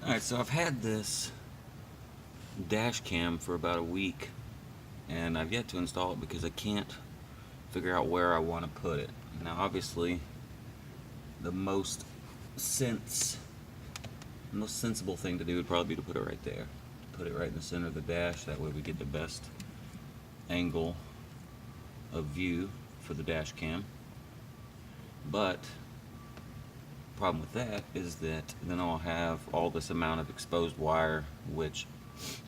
Alright, so I've had this dash cam for about a week, and I've yet to install it because I can't figure out where I want to put it. Now obviously the most sensible thing to do would probably be to put it right there. Put it right in the center of the dash, that way we get the best angle of view for the dash cam. But the problem with that is that then I'll have all this amount of exposed wire, which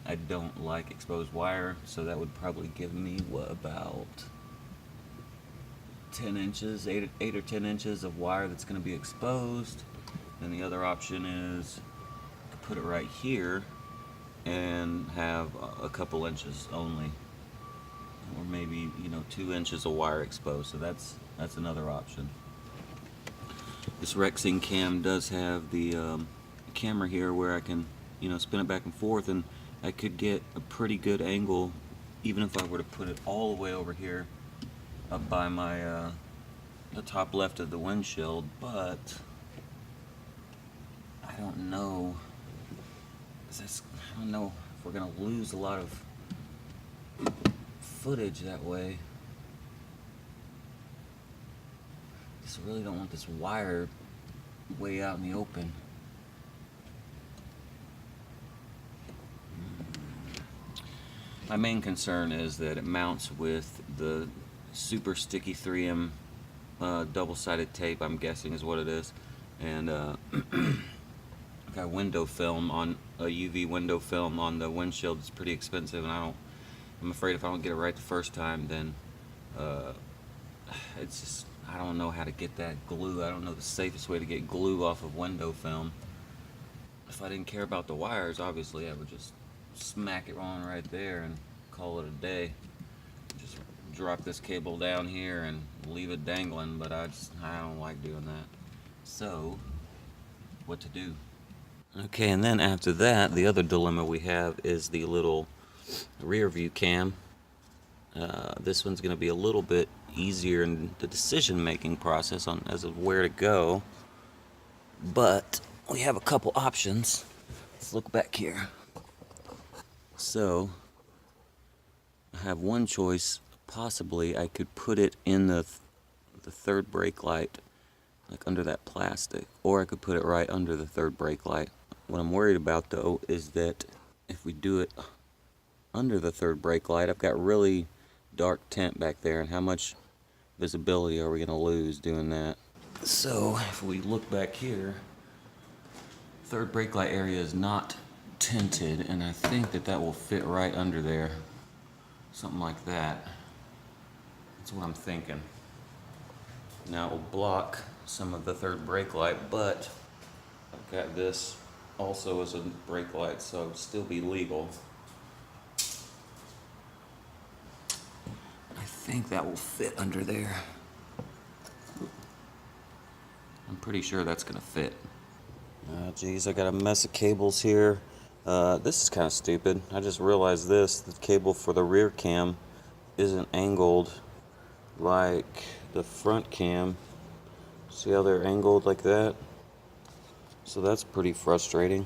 I don't like exposed wire, so that would probably give me, what, about 10 inches, 8 or 10 inches of wire that's going to be exposed. Then the other option is to put it right here and have a couple inches only, or maybe 2 inches of wire exposed. So that's another option. This Rexing cam does have the camera here where I can spin it back and forth, and I could get a pretty good angle even if I were to put it all the way over here up by my the top left of the windshield. But I don't know if we're gonna lose a lot of footage that way. I really don't want this wire way out in the open. My main concern is that it mounts with the super sticky 3M double-sided tape, I'm guessing is what it is, and I've got window film on a UV window film on the windshield. It's pretty expensive, and I'm afraid if I don't get it right the first time, then it's just, I don't know how to get that glue. I don't know the safest way to get glue off of window film. If I didn't care about the wires, obviously I would just smack it on right there and call it a day. Just drop this cable down here and leave it dangling, but I don't like doing that. So, what to do? Okay, and then after that, the other dilemma we have is the little rear view cam. This one's going to be a little bit easier in the decision-making process on as of where to go, but we have a couple options. Let's look back here. So I have one choice. Possibly I could put it in the third brake light, like under that plastic, or I could put it right under the third brake light. What I'm worried about though is that if we do it under the third brake light, I've got really dark tint back there, and how much visibility are we going to lose doing that? So if we look back here, third brake light area is not tinted, and I think that will fit right under there, something like that. That's what I'm thinking. Now it will block some of the third brake light, but I've got this also as a brake light, so it would still be legal. I think that will fit under there. I'm pretty sure that's gonna fit. Geez, I got a mess of cables here. This is kind of stupid. I just realized this. The cable for the rear cam isn't angled like the front cam. See how they're angled like that? So that's pretty frustrating.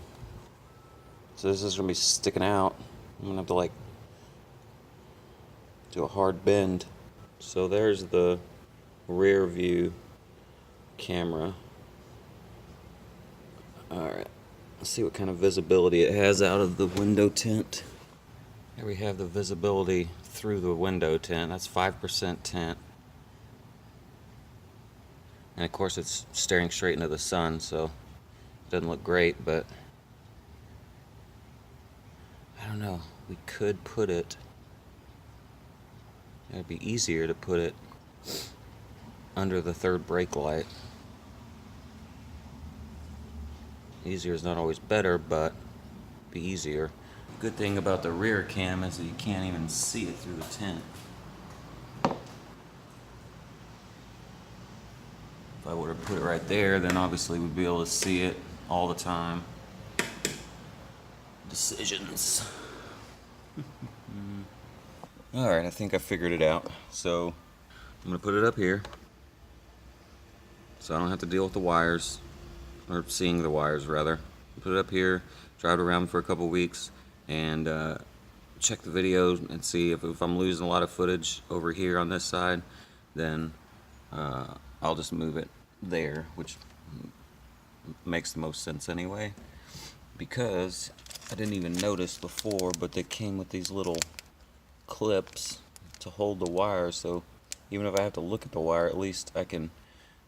So this is gonna be sticking out. I'm gonna have to like do a hard bend. So there's the rear view camera. Alright, let's see what kind of visibility it has out of the window tint. Here we have the visibility through the window tint. That's 5% tint. And of course it's staring straight into the sun, so it doesn't look great, but I don't know. We could put it, it'd be easier to put it under the third brake light. Easier is not always better, but be easier. Good thing about the rear cam is that you can't even see it through the tint. If I were to put it right there, then obviously we'd be able to see it all the time. Decisions. Alright, I think I figured it out. So I'm going to put it up here so I don't have to deal with the wires, or seeing the wires rather. Put it up here, drive it around for a couple weeks, and check the videos and see if I'm losing a lot of footage over here on this side, then I'll just move it there, which makes the most sense anyway, because I didn't even notice before, but they came with these little clips to hold the wire, so even if I have to look at the wire, at least I can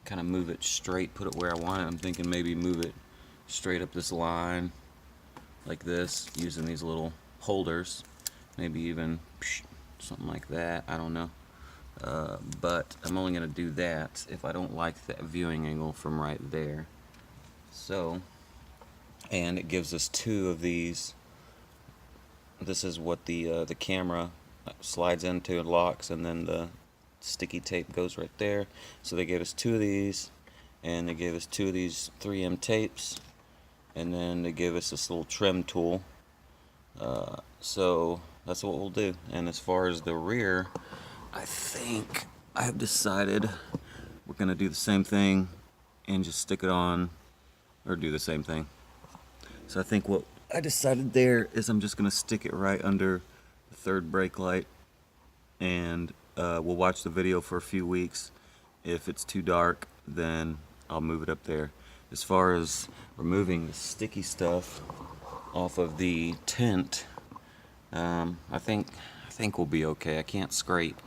kind of move it straight, put it where I want it. I'm thinking maybe move it straight up this line like this, using these little holders, maybe even something like that, I don't know. But I'm only going to do that if I don't like that viewing angle from right there. So, and it gives us two of these. This is what the camera slides into and locks, and then the sticky tape goes right there. So they gave us two of these, and they gave us two of these 3M tapes, and then they gave us this little trim tool. So that's what we'll do. And as far as the rear, I think I have decided we're gonna do the same thing and just stick it on, or do the same thing. So I think what I decided there is I'm just gonna stick it right under the third brake light, and we'll watch the video for a few weeks. If it's too dark, then I'll move it up there. As far as removing the sticky stuff off of the tent, I think we'll be okay. I can't scrape.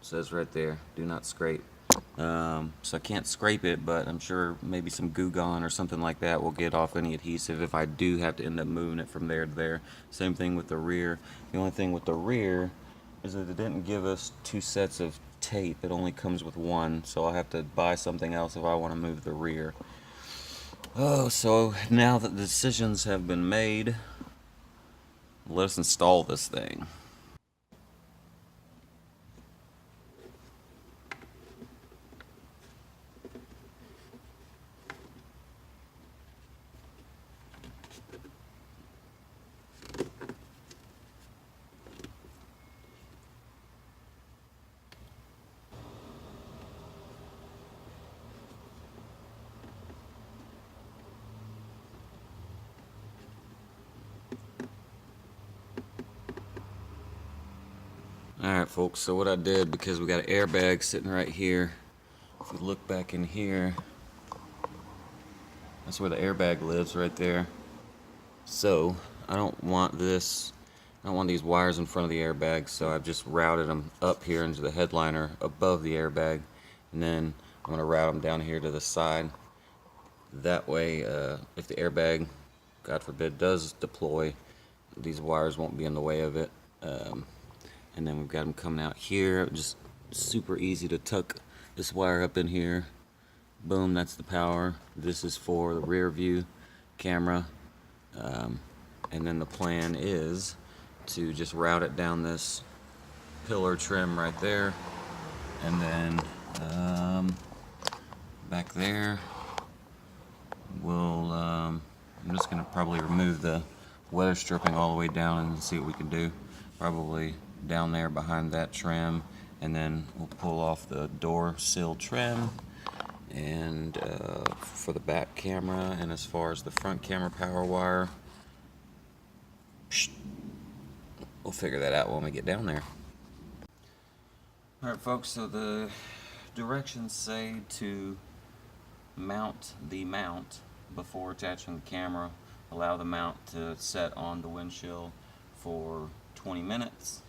It says right there, do not scrape. So I can't scrape it, but I'm sure maybe some Goo Gone or something like that will get off any adhesive if I do have to end up moving it from there to there. Same thing with the rear. The only thing with the rear is that it didn't give us two sets of tape. It only comes with one, so I'll have to buy something else if I want to move the rear. Oh, so now that the decisions have been made, let's install this thing. Alright folks, so what I did, because we got an airbag sitting right here, if we look back in here, that's where the airbag lives, right there. So I don't want these wires in front of the airbag, so I've just routed them up here into the headliner above the airbag, and then I'm going to route them down here to the side. That way, if the airbag, God forbid, does deploy, these wires won't be in the way of it. And then we've got them coming out here. Just super easy to tuck this wire up in here. Boom, that's the power. This is for the rear view camera. And then the plan is to just route it down this pillar trim right there. And then back there, I'm just going to probably remove the weather stripping all the way down and see what we can do. Probably down there behind that trim, and then we'll pull off the door sill trim, and for the back camera, and as far as the front camera power wire, we'll figure that out when we get down there. Alright folks, so the directions say to mount the mount before attaching the camera. Allow the mount to set on the windshield for 20 minutes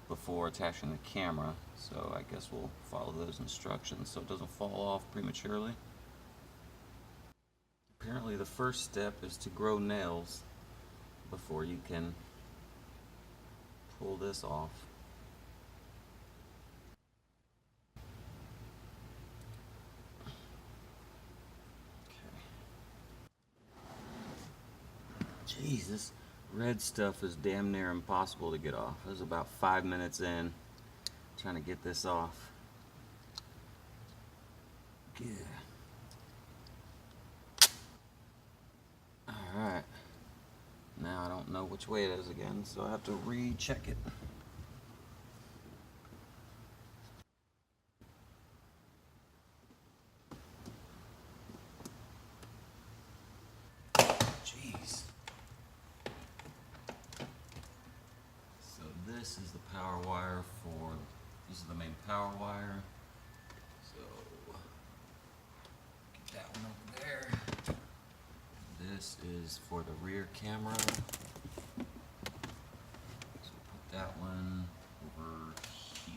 before attaching the camera. So I guess we'll follow those instructions so it doesn't fall off prematurely. Apparently the first step is to grow nails before you can pull this off. Jeez, this red stuff is damn near impossible to get off. I was about 5 minutes in trying to get this off. Yeah. Alright. Now I don't know which way it is again, so I have to recheck it. Jeez. this is the power wire for, this is the main power wire. So, get that one over there. This is for the rear camera. So put that one over here.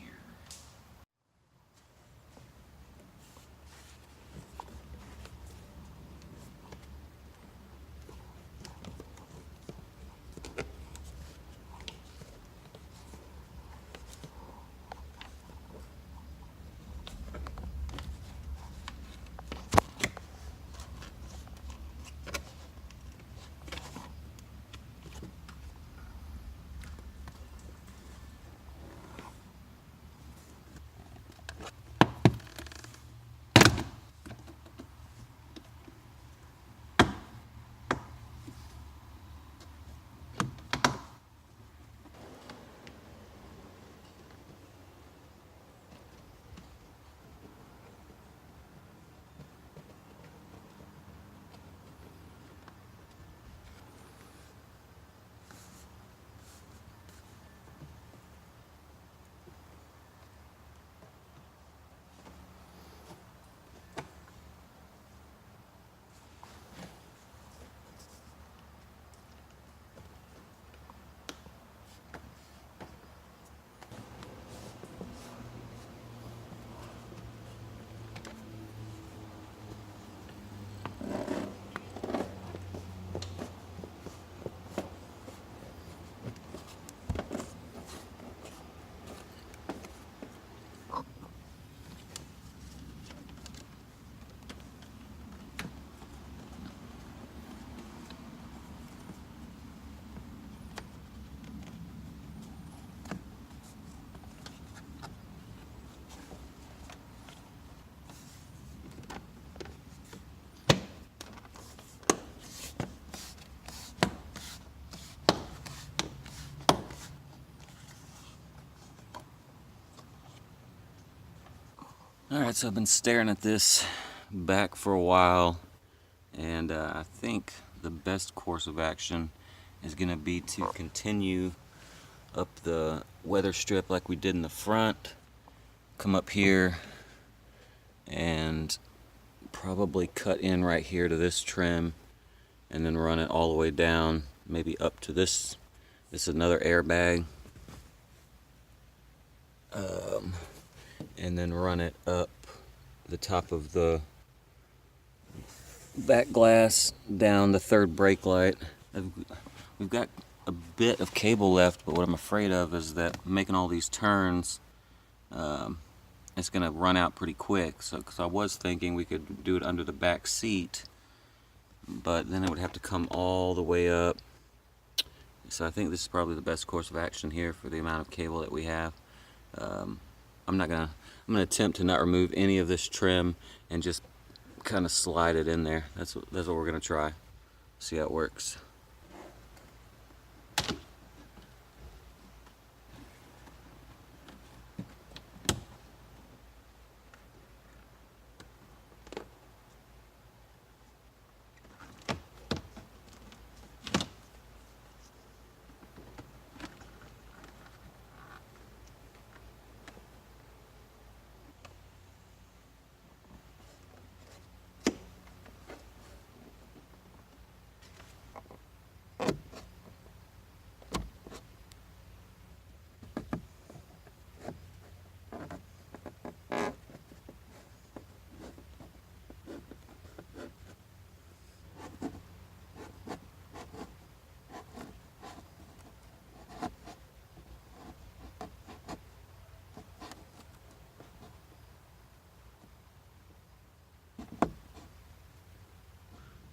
Alright, so I've been staring at this back for a while, and I think the best course of action is going to be to continue up the weather strip like we did in the front, come up here, and probably cut in right here to this trim, and then run it all the way down, maybe up to this. This is another airbag. And then run it up the top of the back glass, down the third brake light. We've got a bit of cable left, but what I'm afraid of is that making all these turns, it's going to run out pretty quick. So, because I was thinking we could do it under the back seat, but then it would have to come all the way up. So I think this is probably the best course of action here for the amount of cable that we have. I'm gonna attempt to not remove any of this trim and just kind of slide it in there. That's what we're gonna try. See how it works.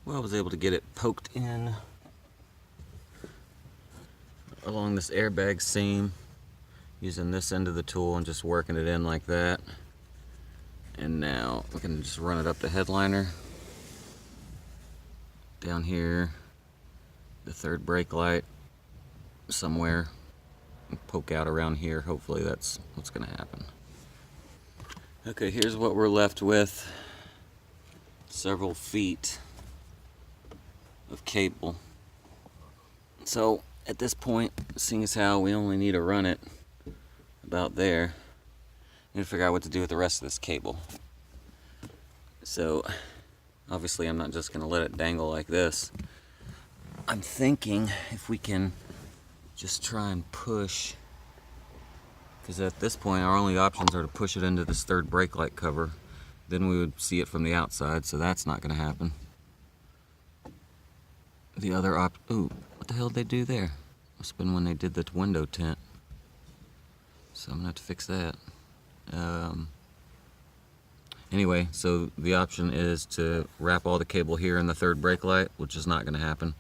Well, I was able to get it poked in along this airbag seam using this end of the tool and just working it in like that. And now we can just run it up the headliner, down here, the third brake light somewhere, and poke out around here. Hopefully that's what's going to happen. Okay, here's what we're left with. Several feet of cable. So at this point, seeing as how we only need to run it about there, I need to figure out what to do with the rest of this cable. So obviously I'm not just going to let it dangle like this. I'm thinking if we can just try and push, because at this point our only options are to push it into this third brake light cover. Then we would see it from the outside, so that's not going to happen. The other ooh, what the hell did they do there? Must have been when they did the window tint. So I'm going to have to fix that. Anyway, so the option is to wrap all the cable here in the third brake light, which is not going to happen.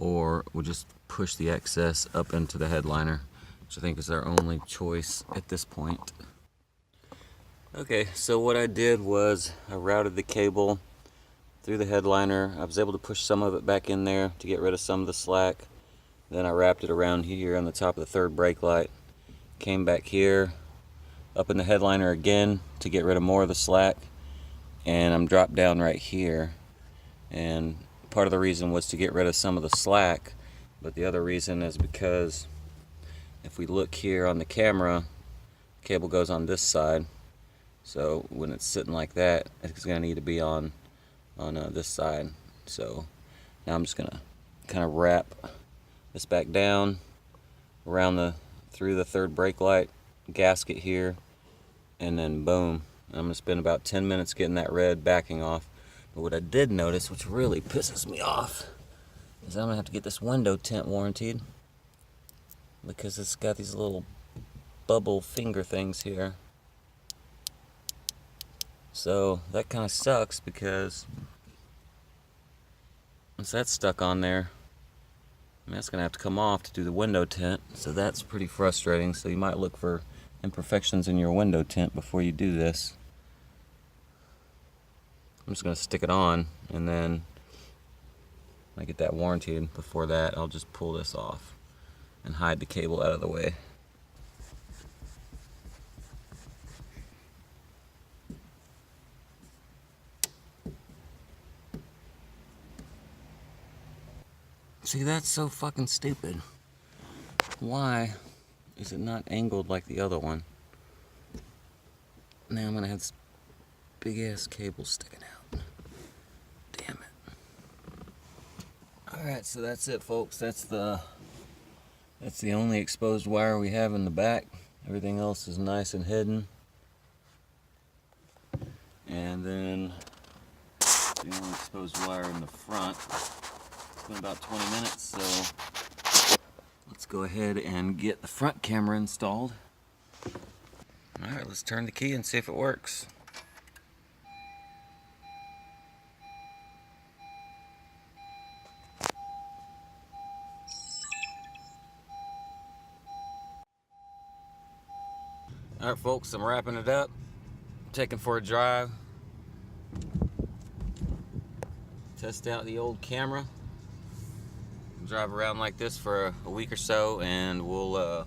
Or we'll just push the excess up into the headliner, which I think is our only choice at this point. Okay, so what I did was I routed the cable through the headliner. I was able to push some of it back in there to get rid of some of the slack. Then I wrapped it around here on the top of the third brake light. Came back here, up in the headliner again to get rid of more of the slack. And I'm dropped down right here. And part of the reason was to get rid of some of the slack, but the other reason is because if we look here on the camera, the cable goes on this side. So when it's sitting like that, it's going to need to be on this side. So now I'm just going to kind of wrap this back down around through the third brake light gasket here, and then boom. I'm going to spend about 10 minutes getting that red backing off. But what I did notice, which really pisses me off, is I'm going to have to get this window tint warranted, because it's got these little bubble finger things here. So that kind of sucks, because once that's stuck on there, that's going to have to come off to do the window tint. So that's pretty frustrating. So you might look for imperfections in your window tint before you do this. I'm just going to stick it on, and then when I get that warranted, before that I'll just pull this off and hide the cable out of the way. See, that's so fucking stupid. Why is it not angled like the other one? Now I'm gonna have this big ass cable sticking out. Damn it. Alright, so that's it, folks. That's the only exposed wire we have in the back. Everything else is nice and hidden. And then the only exposed wire in the front. It's been about 20 minutes, so let's go ahead and get the front camera installed. Alright, let's turn the key and see if it works. Alright folks, I'm wrapping it up, taking for a drive, test out the old camera, drive around like this for a week or so, and we'll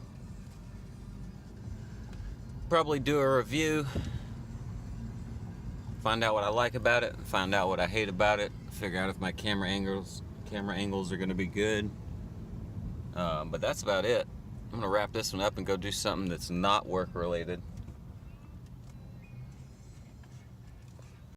probably do a review, find out what I like about it, find out what I hate about it, figure out if my camera angles are going to be good. But that's about it. I'm going to wrap this one up and go do something that's not work related.